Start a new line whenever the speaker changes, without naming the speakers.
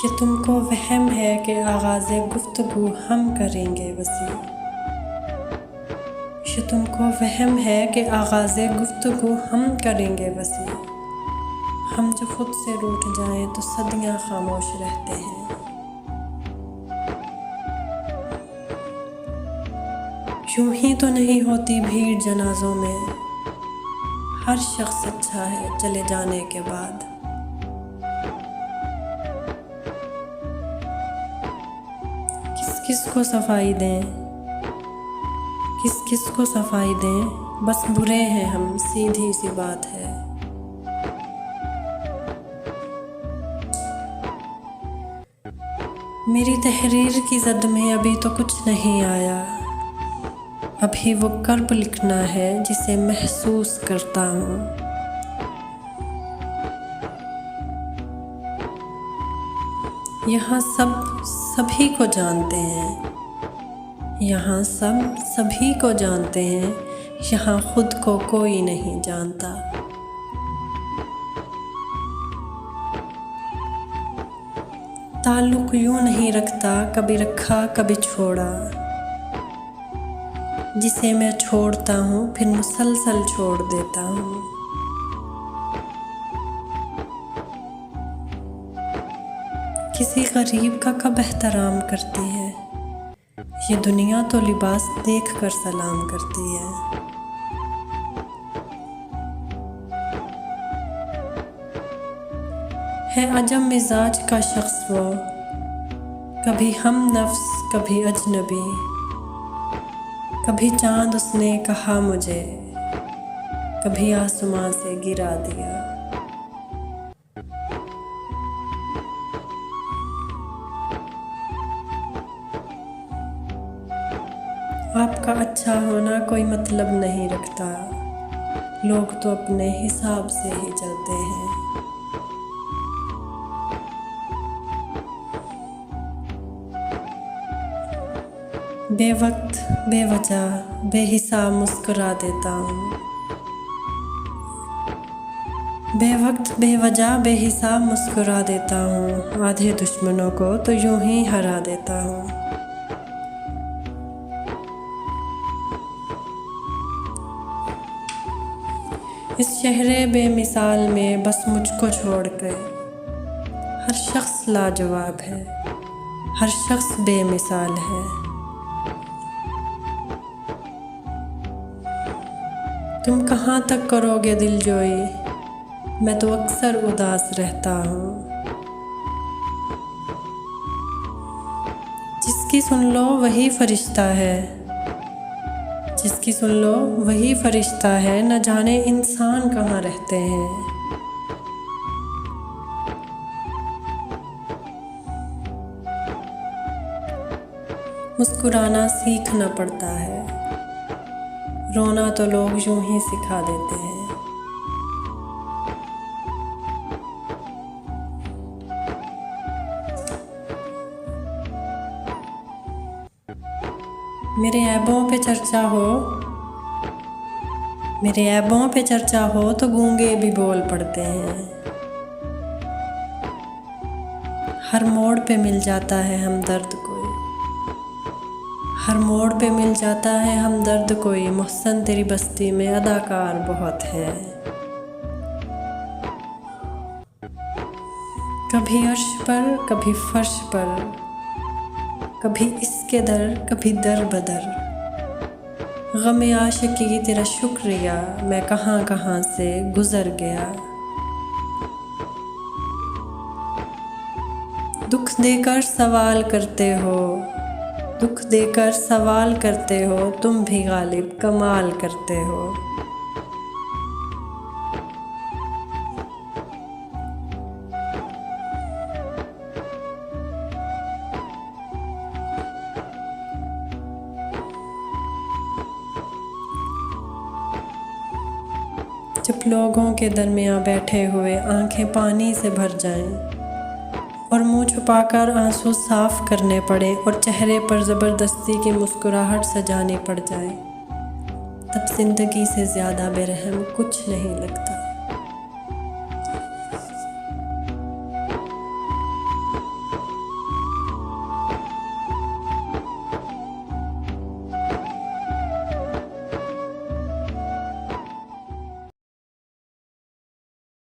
ये तुमको वहम है कि आगाज़े गुफ्तगू हम करेंगे वसी। ये तुमको वहम है कि आगाज़े गुफ्तगू हम करेंगे वसी। हम जो खुद से रूठ जाएं तो सदियां खामोश रहते हैं। यूं ही तो नहीं होती भीड़ जनाजों में, हर शख्स अच्छा है चले जाने के बाद। किस किस को सफाई दें, किस किस को सफाई दें, बस बुरे हैं हम, सीधी सी बात है। मेरी तहरीर की ज़द में अभी तो कुछ नहीं आया, अभी वो कर्ब लिखना है जिसे महसूस करता हूँ। यहाँ सब सभी को जानते हैं, यहाँ सब सभी को जानते हैं, यहाँ खुद को कोई नहीं जानता। ताल्लुक यूं नहीं रखता, कभी रखा कभी छोड़ा, जिसे मैं छोड़ता हूँ फिर मुसलसल छोड़ देता हूँ। किसी गरीब का कब एहतराम करती है, ये दुनिया तो लिबास देख कर सलाम करती है। अजब मिजाज का शख्स वो, कभी हम नफ्स कभी अजनबी, कभी चांद उसने कहा मुझे, कभी आसमां से गिरा दिया। आपका अच्छा होना कोई मतलब नहीं रखता, लोग तो अपने हिसाब से ही चलते हैं। बेवक्त बेवजह बेहिसाब मुस्कुरा देता हूँ, बेवक्त बेवजह बेहिसाब मुस्कुरा देता हूँ। आधे दुश्मनों को तो यूं ही हरा देता हूँ। इस शहरे बेमिसाल में बस मुझको छोड़कर हर शख्स लाजवाब है, हर शख्स बेमिसाल है। तुम कहाँ तक करोगे दिलजोई, मैं तो अक्सर उदास रहता हूँ। जिसकी सुन लो वही फरिश्ता है, जिसकी सुन लो वही फरिश्ता है, न जाने इंसान कहाँ रहते हैं। मुस्कुराना सीखना पड़ता है, रोना तो लोग यूं ही सिखा देते हैं। मेरे ऐबों पे चर्चा हो, मेरे ऐबों पे चर्चा हो तो गूंगे भी बोल पड़ते हैं। हर मोड़ पे मिल जाता है हमदर्द कोई, हर मोड़ पे मिल जाता है हमदर्द कोई। मोहसन तेरी बस्ती में अदाकार बहुत हैं, कभी अर्श पर कभी फर्श पर, कभी इसके दर कभी दर बदर। ग़म आशिकी तेरा शुक्रिया, मैं कहाँ कहाँ से गुज़र गया। दुख देकर सवाल करते हो, दुख देकर सवाल करते हो, तुम भी गालिब कमाल करते हो। जब लोगों के दरमियाँ बैठे हुए आंखें पानी से भर जाएं और मुंह छुपाकर आंसू साफ करने पड़े और चेहरे पर ज़बरदस्ती की मुस्कुराहट सजानी पड़ जाए, तब ज़िंदगी से ज़्यादा बेरहम कुछ नहीं लगता।